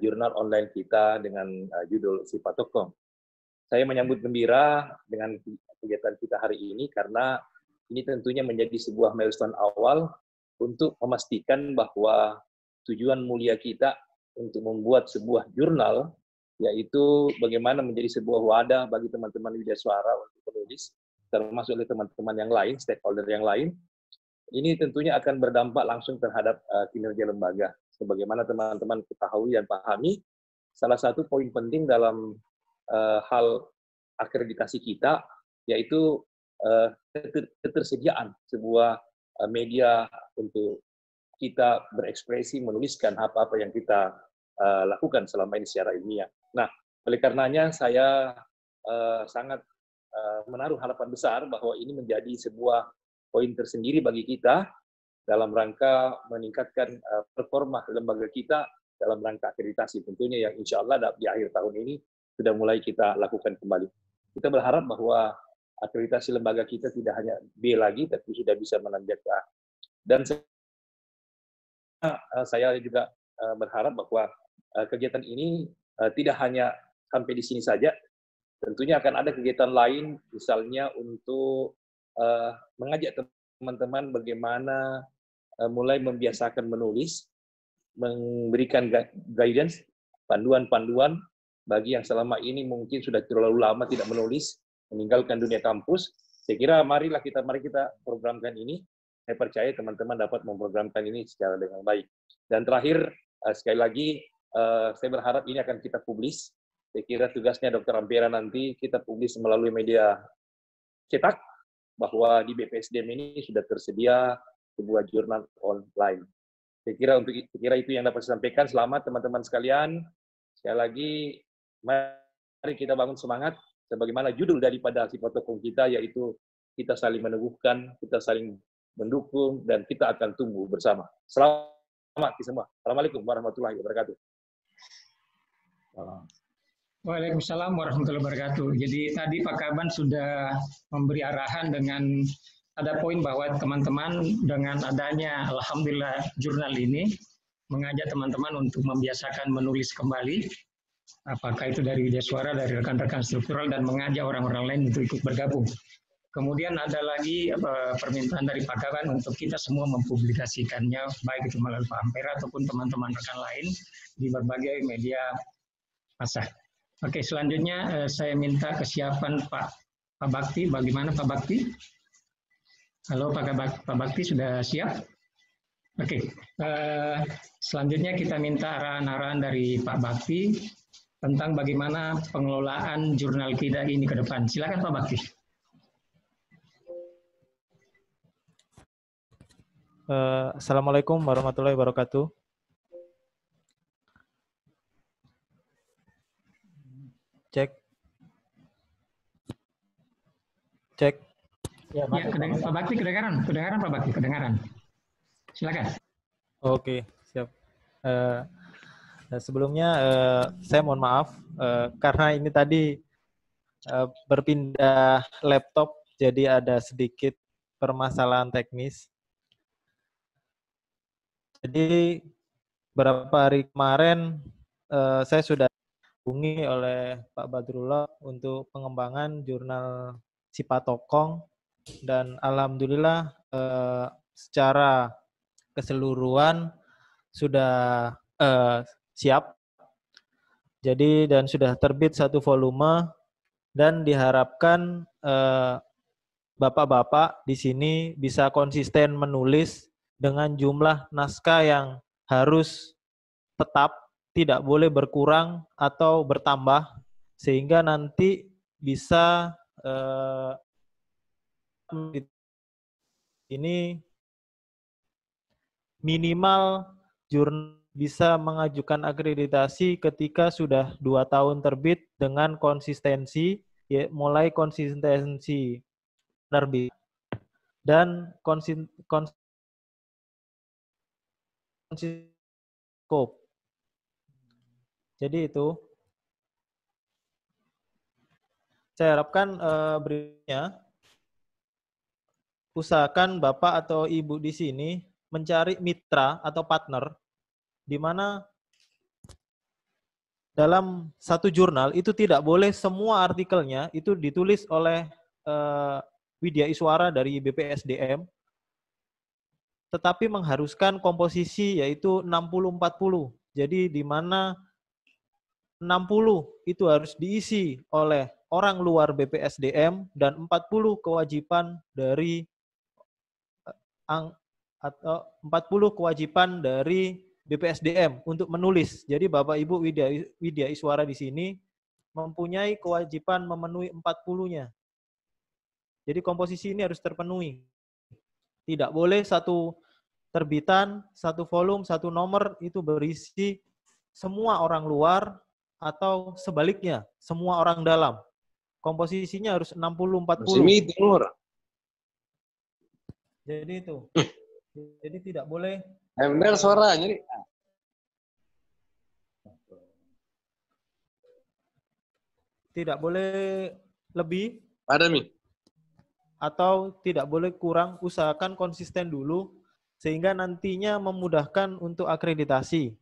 jurnal online kita dengan judul Sipatokong. Saya menyambut gembira dengan kegiatan kita hari ini karena ini tentunya menjadi sebuah milestone awal untuk memastikan bahwa tujuan mulia kita untuk membuat sebuah jurnal, yaitu bagaimana menjadi sebuah wadah bagi teman-teman Widya Suara untuk menulis, termasuk oleh teman-teman yang lain, stakeholder yang lain, ini tentunya akan berdampak langsung terhadap kinerja lembaga. Sebagaimana teman-teman ketahui dan pahami, salah satu poin penting dalam hal akreditasi kita, yaitu ketersediaan sebuah media untuk kita berekspresi, menuliskan apa-apa yang kita lakukan selama ini secara ilmiah. Nah, oleh karenanya saya sangat menaruh harapan besar bahwa ini menjadi sebuah poin tersendiri bagi kita dalam rangka meningkatkan performa lembaga kita dalam rangka akreditasi tentunya yang insya Allah di akhir tahun ini sudah mulai kita lakukan kembali. Kita berharap bahwa akreditasi lembaga kita tidak hanya B lagi, tapi sudah bisa menanjak ke A. Dan saya juga berharap bahwa kegiatan ini tidak hanya sampai di sini saja, tentunya akan ada kegiatan lain, misalnya untuk mengajak teman-teman bagaimana mulai membiasakan menulis, memberikan guidance, panduan-panduan bagi yang selama ini mungkin sudah terlalu lama tidak menulis, meninggalkan dunia kampus. Saya kira mari kita programkan ini. Saya percaya teman-teman dapat memprogramkan ini secara dengan baik. Dan terakhir, sekali lagi, saya berharap ini akan kita publis. Saya kira tugasnya Dr. Ampera nanti kita publis melalui media cetak, bahwa di BPSDM ini sudah tersedia sebuah jurnal online. Saya kira itu yang dapat saya sampaikan. Selamat teman-teman sekalian. Sekali lagi, mari kita bangun semangat. Sebagaimana judul daripada Sipatokong kita, yaitu kita saling meneguhkan, kita saling mendukung, dan kita akan tumbuh bersama. Selamat semua. Assalamualaikum warahmatullahi wabarakatuh. Waalaikumsalam warahmatullahi wabarakatuh. Jadi tadi Pak Kaban sudah memberi arahan dengan ada poin bahwa teman-teman dengan adanya alhamdulillah jurnal ini mengajak teman-teman untuk membiasakan menulis kembali, apakah itu dari Widya Suara, dari rekan-rekan struktural, dan mengajak orang-orang lain untuk ikut bergabung. Kemudian ada lagi permintaan dari Pak Kaban untuk kita semua mempublikasikannya, baik itu melalui Pak Ampera ataupun teman-teman rekan lain di berbagai media massa. Oke, selanjutnya saya minta kesiapan Pak Bakti. Bagaimana Pak Bakti? Halo Pak Bakti, sudah siap? Oke, selanjutnya kita minta arahan-arahan dari Pak Bakti tentang bagaimana pengelolaan jurnal kita ini ke depan. Silakan Pak Bakti. Assalamualaikum warahmatullahi wabarakatuh. Cek. Cek. Ya, Pak Bakti kedengaran Pak Bakti, kedengaran. Silakan. Oke, siap. Sebelumnya saya mohon maaf karena ini tadi berpindah laptop, jadi ada sedikit permasalahan teknis. Jadi beberapa hari kemarin saya sudah dihubungi oleh Pak Badrullah untuk pengembangan jurnal Sipatokong, dan alhamdulillah secara keseluruhan sudah siap. Jadi dan sudah terbit satu volume, dan diharapkan bapak-bapak di sini bisa konsisten menulis dengan jumlah naskah yang harus tetap, tidak boleh berkurang atau bertambah, sehingga nanti bisa ini minimal jurnal bisa mengajukan akreditasi ketika sudah 2 tahun terbit dengan konsistensi, ya, mulai konsistensi penerbit dan scope. Jadi itu saya harapkan berikutnya usahakan Bapak atau Ibu di sini mencari mitra atau partner di mana dalam satu jurnal itu tidak boleh semua artikelnya itu ditulis oleh Widya Iswara dari BPSDM, tetapi mengharuskan komposisi yaitu 60-40. Jadi di mana 60 itu harus diisi oleh orang luar BPSDM dan 40 kewajiban dari atau 40 kewajiban dari BPSDM untuk menulis. Jadi Bapak Ibu Widya Iswara di sini mempunyai kewajiban memenuhi 40-nya. Jadi komposisi ini harus terpenuhi. Tidak boleh satu terbitan, satu volume, satu nomor itu berisi semua orang luar atau sebaliknya, semua orang dalam. Komposisinya harus 60-40. Jadi itu. Jadi tidak boleh. Benar suaranya nih. Tidak boleh lebih. Ada Mi. Atau tidak boleh kurang, usahakan konsisten dulu sehingga nantinya memudahkan untuk akreditasi.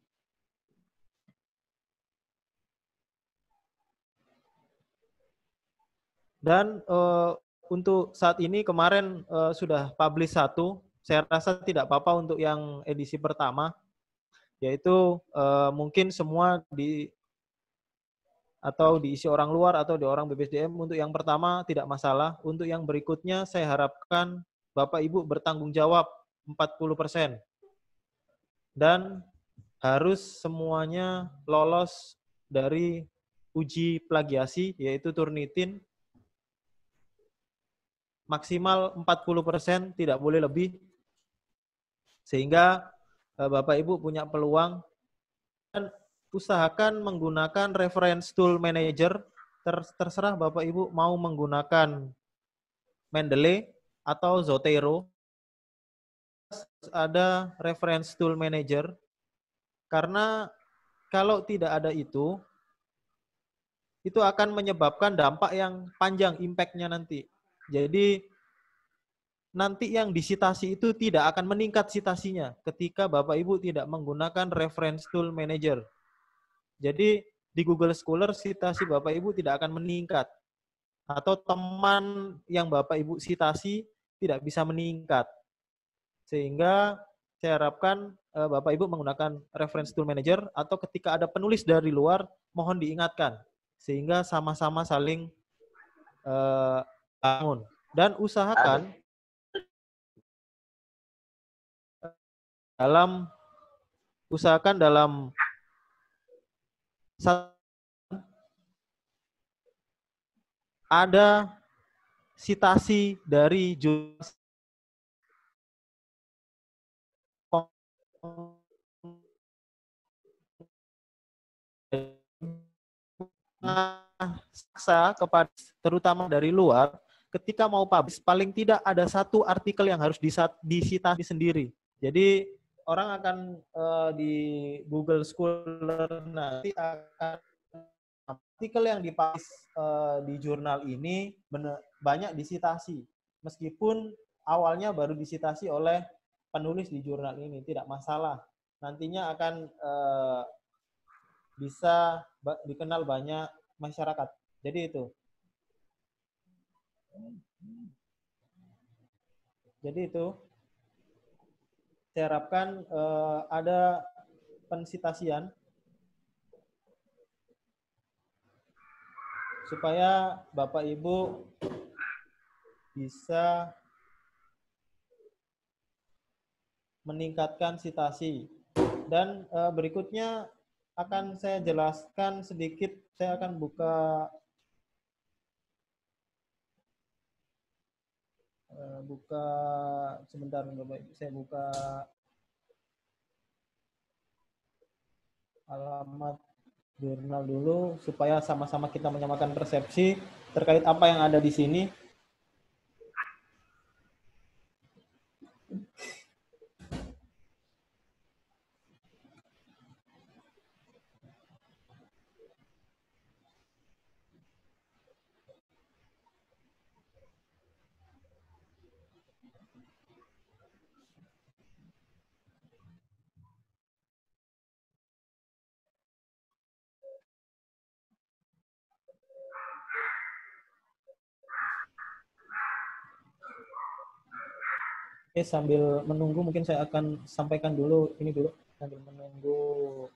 Dan untuk saat ini kemarin sudah publish 1, saya rasa tidak apa-apa untuk yang edisi pertama, yaitu mungkin semua atau diisi orang luar atau di orang BPSDM. Untuk yang pertama tidak masalah. Untuk yang berikutnya saya harapkan Bapak Ibu bertanggung jawab 40%. Dan harus semuanya lolos dari uji plagiasi, yaitu Turnitin. Maksimal 40%, tidak boleh lebih. Sehingga Bapak Ibu punya peluang. Dan usahakan menggunakan reference tool manager. Terserah Bapak Ibu mau menggunakan Mendeley atau Zotero. Ada reference tool manager. Karena kalau tidak ada itu akan menyebabkan dampak yang panjang impact-nya nanti. Jadi nanti yang disitasi itu tidak akan meningkat citasinya ketika Bapak Ibu tidak menggunakan reference tool manager. Jadi di Google Scholar citasi Bapak Ibu tidak akan meningkat. Atau teman yang Bapak Ibu citasi tidak bisa meningkat. Sehingga saya harapkan Bapak Ibu menggunakan reference tool manager atau ketika ada penulis dari luar mohon diingatkan. Sehingga sama-sama saling bangun. Dan usahakan dalam ada citasi dari jurnal kepada terutama dari luar, ketika mau publish paling tidak ada satu artikel yang harus disitasi sendiri. Jadi orang akan di Google Scholar nanti akan artikel yang dipublish di jurnal ini banyak disitasi. Meskipun awalnya baru disitasi oleh penulis di jurnal ini, tidak masalah. Nantinya akan bisa dikenal banyak masyarakat. Jadi itu. Jadi itu. Saya harapkan ada pensitasian supaya Bapak Ibu bisa meningkatkan citasi. Dan berikutnya akan saya jelaskan sedikit. Saya akan buka sebentar Bapak Ibu. Saya buka alamat jurnal dulu supaya sama-sama kita menyamakan persepsi terkait apa yang ada di sini. Oke, sambil menunggu mungkin saya akan sampaikan dulu ini dulu sambil menunggu.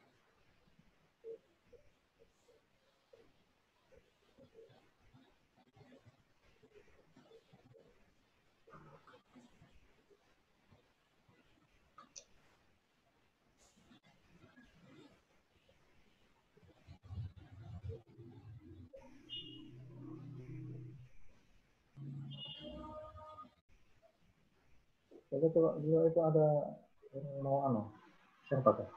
Itu ada yang mau siapa tuh?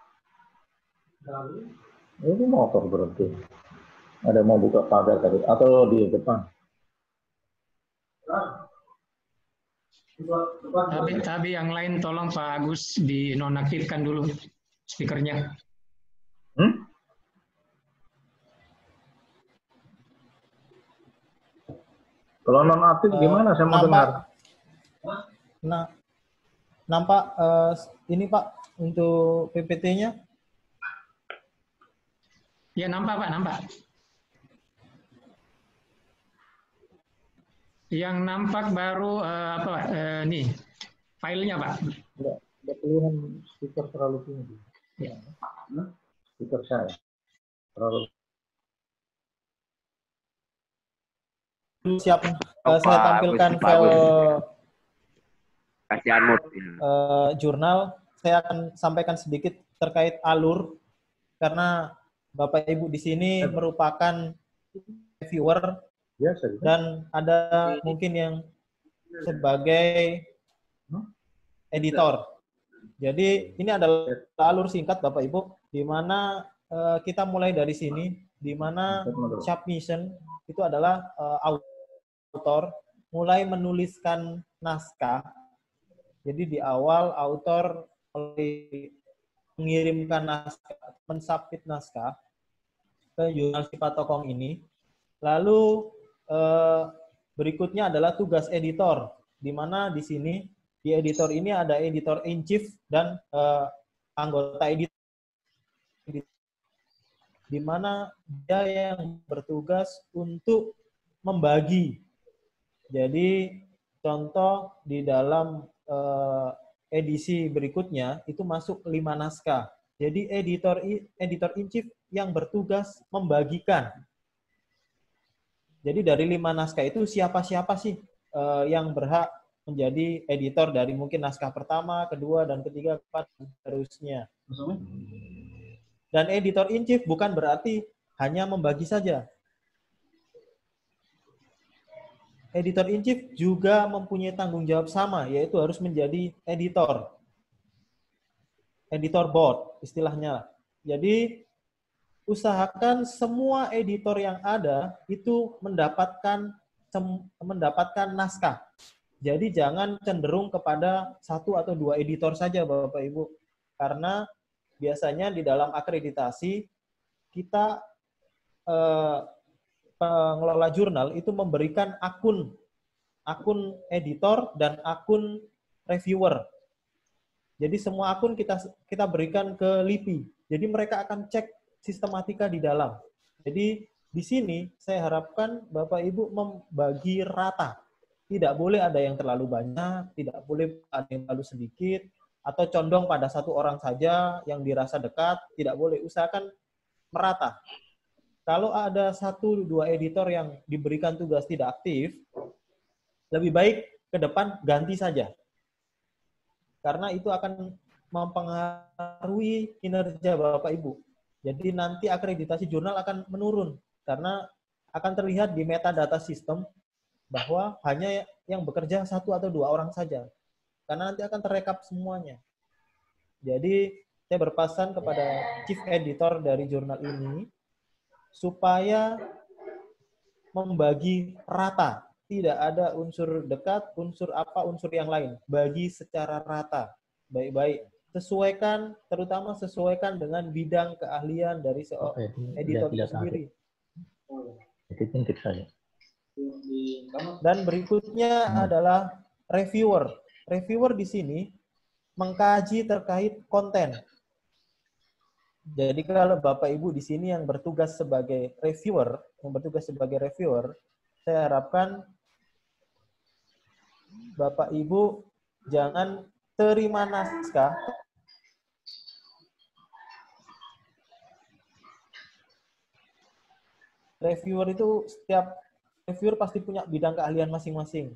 Ini motor berarti. Ada mau buka pagar tadi atau di depan? Tapi yang lain tolong Pak Agus dinonaktifkan dulu speakernya. Kalau nonaktif gimana saya mau dengar? Nah, nampak ini Pak untuk PPT-nya? Ya nampak Pak, nampak. Yang nampak baru apa Pak? Nih filenya Pak. Tidak keluhan speaker terlalu tinggi. Ya. Speaker saya terlalu. Siap. Saya tampilkan file jurnal. Saya akan sampaikan sedikit terkait alur karena Bapak Ibu di sini merupakan reviewer dan ada mungkin yang sebagai editor. Jadi ini adalah alur singkat Bapak Ibu di mana kita mulai dari sini di mana submission itu adalah author mulai menuliskan naskah. Jadi di awal author mengirimkan naskah, mensubmit naskah ke jurnal Sipatokong ini. Lalu berikutnya adalah tugas editor, di mana di sini di editor ini ada editor in chief dan anggota editor, di mana dia yang bertugas untuk membagi. Jadi contoh di dalam edisi berikutnya itu masuk 5 naskah. Jadi editor in chief yang bertugas membagikan. Jadi dari 5 naskah itu siapa-siapa sih yang berhak menjadi editor dari mungkin naskah pertama, kedua, dan ketiga, keempat, dan seterusnya. Dan editor in chief bukan berarti hanya membagi saja. Editor in chief juga mempunyai tanggung jawab sama, yaitu harus menjadi editor. Editor board, istilahnya. Jadi, usahakan semua editor yang ada itu mendapatkan naskah. Jadi, jangan cenderung kepada 1 atau 2 editor saja, Bapak Ibu. Karena biasanya di dalam akreditasi, kita pengelola jurnal itu memberikan akun editor dan akun reviewer. Jadi semua akun kita berikan ke LIPI. Jadi mereka akan cek sistematika di dalam. Jadi di sini saya harapkan Bapak Ibu membagi rata. Tidak boleh ada yang terlalu banyak, tidak boleh ada yang terlalu sedikit, atau condong pada 1 orang saja yang dirasa dekat, tidak boleh. Usahakan merata. Kalau ada 1-2 editor yang diberikan tugas tidak aktif, lebih baik ke depan ganti saja. Karena itu akan mempengaruhi kinerja Bapak Ibu. Jadi nanti akreditasi jurnal akan menurun. Karena akan terlihat di metadata sistem bahwa hanya yang bekerja 1 atau 2 orang saja. Karena nanti akan terekap semuanya. Jadi saya berpesan kepada chief editor dari jurnal ini, supaya membagi rata. Tidak ada unsur dekat, unsur apa, unsur yang lain. Bagi secara rata. Baik-baik. Sesuaikan, terutama sesuaikan dengan bidang keahlian dari editor itu sendiri. Dan berikutnya adalah reviewer. Reviewer di sini mengkaji terkait konten. Jadi kalau Bapak Ibu di sini yang bertugas sebagai reviewer, saya harapkan Bapak Ibu jangan terima naskah. Reviewer itu, setiap reviewer pasti punya bidang keahlian masing-masing.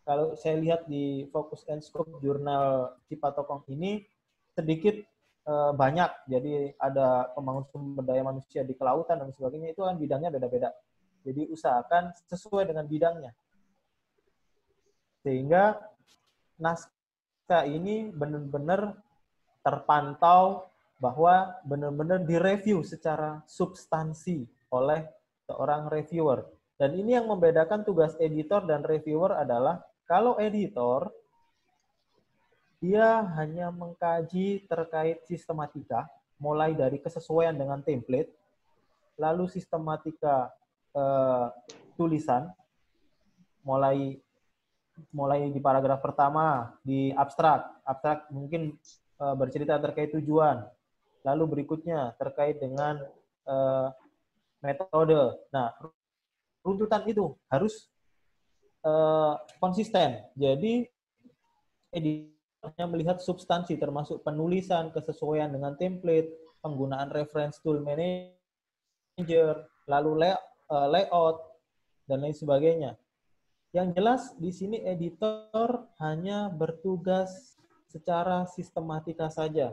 Kalau saya lihat di Focus and Scope jurnal Cipatokong ini sedikit banyak. Jadi ada pembangun sumber daya manusia di kelautan dan sebagainya, itu kan bidangnya beda-beda. Jadi usahakan sesuai dengan bidangnya. Sehingga naskah ini benar-benar terpantau bahwa benar-benar direview secara substansi oleh seorang reviewer. Dan ini yang membedakan tugas editor dan reviewer adalah kalau editor dia hanya mengkaji terkait sistematika, mulai dari kesesuaian dengan template, lalu sistematika tulisan, mulai di paragraf pertama di abstrak mungkin bercerita terkait tujuan, lalu berikutnya terkait dengan metode. Nah, runtutan itu harus konsisten. Jadi editornya melihat substansi termasuk penulisan, kesesuaian dengan template, penggunaan reference tool manager, lalu layout dan lain sebagainya. Yang jelas di sini editor hanya bertugas secara sistematika saja.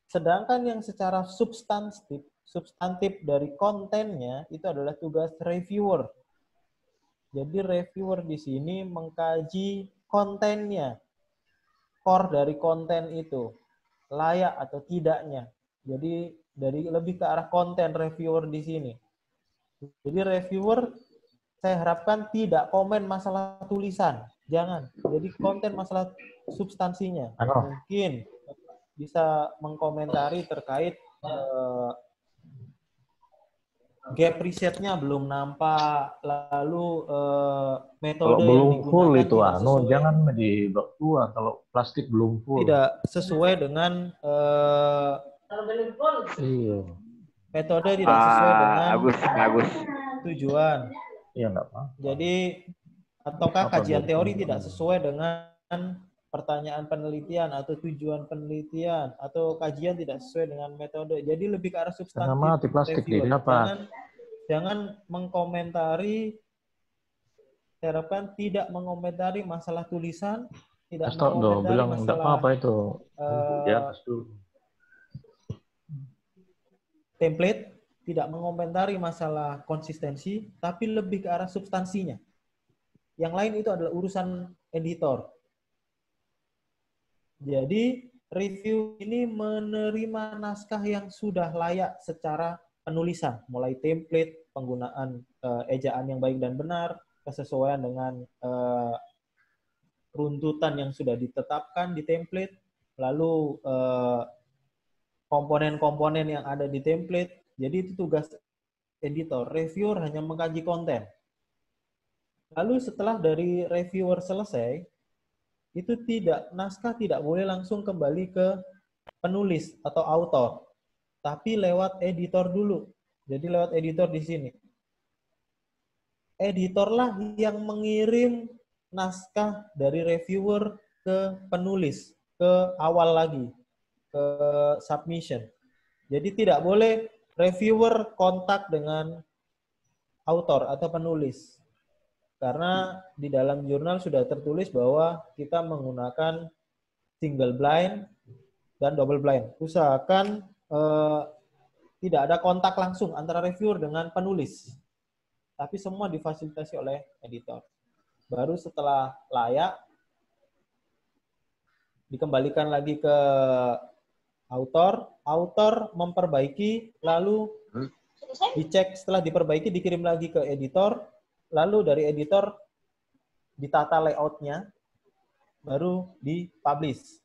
Sedangkan yang secara substantif dari kontennya itu adalah tugas reviewer. Jadi reviewer di sini mengkaji kontennya, core dari konten itu, layak atau tidaknya. Jadi dari lebih ke arah konten reviewer di sini. Jadi reviewer saya harapkan tidak komen masalah tulisan, jangan. Jadi konten masalah substansinya. Mungkin bisa mengkomentari terkait gap risetnya belum nampak, lalu metode kalau belum yang full digunakan itu tidak sesuai, jangan dibawa keluar kalau plastik belum full. Tidak sesuai dengan Iya. metode tidak sesuai dengan Bagus. tujuan. Iya, nggak apa-apa. Jadi ataukah kajian teori tidak sesuai dengan pertanyaan penelitian atau tujuan penelitian, atau kajian tidak sesuai dengan metode. Jadi lebih ke arah substantif. Sama mati plastik didapat. Jangan mengkomentari, saya harapkan tidak mengomentari masalah tulisan, tidak mengomentari bilang masalah apa itu. Di atas dulu. template, tidak mengomentari masalah konsistensi, tapi lebih ke arah substansinya. Yang lain itu adalah urusan editor. Jadi, review ini menerima naskah yang sudah layak secara penulisan, mulai template, penggunaan ejaan yang baik dan benar, kesesuaian dengan runtutan yang sudah ditetapkan di template, lalu komponen-komponen yang ada di template. Jadi itu tugas editor. Reviewer hanya mengkaji konten. Lalu setelah dari reviewer selesai, itu naskah tidak boleh langsung kembali ke penulis atau author, tapi lewat editor dulu. Jadi lewat editor di sini. Editorlah yang mengirim naskah dari reviewer ke penulis, ke awal lagi, ke submission. Jadi tidak boleh reviewer kontak dengan author atau penulis. Karena di dalam jurnal sudah tertulis bahwa kita menggunakan single blind dan double blind. Usahakan tidak ada kontak langsung antara reviewer dengan penulis. Tapi semua difasilitasi oleh editor. Baru setelah layak, dikembalikan lagi ke author memperbaiki, lalu dicek, setelah diperbaiki dikirim lagi ke editor, lalu dari editor ditata layout-nya, baru dipublish.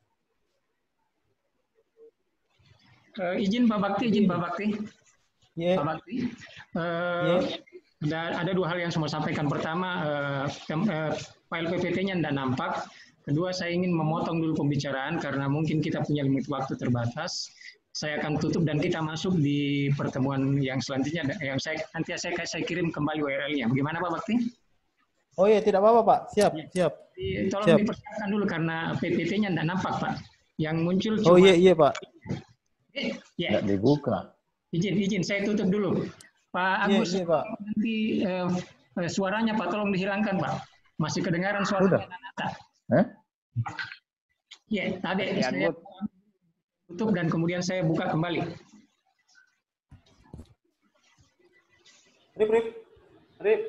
Izin Pak Bakti. Yeah. Pak Bakti. Ada dua hal yang saya mau sampaikan. Pertama, file PPT-nya tidak nampak. Kedua, saya ingin memotong dulu pembicaraan karena mungkin kita punya limit waktu terbatas. Saya akan tutup dan kita masuk di pertemuan yang selanjutnya. Yang nanti saya kirim kembali URL-nya. Bagaimana Pak Bakti? Oh iya, tidak apa-apa Pak. Siap, Ya. siap. Tolong Siap. dipersiapkan dulu karena PPT-nya tidak nampak Pak. Yang muncul Oh cuma iya Pak. ya. Nggak dibuka. Izin saya tutup dulu. Pak Iya, Agus, iya, Pak. nanti suaranya Pak tolong dihilangkan Pak. Masih kedengaran suara Udah. Nata. Hah? Ya, tadi saya tutup dan kemudian saya buka kembali. Rip.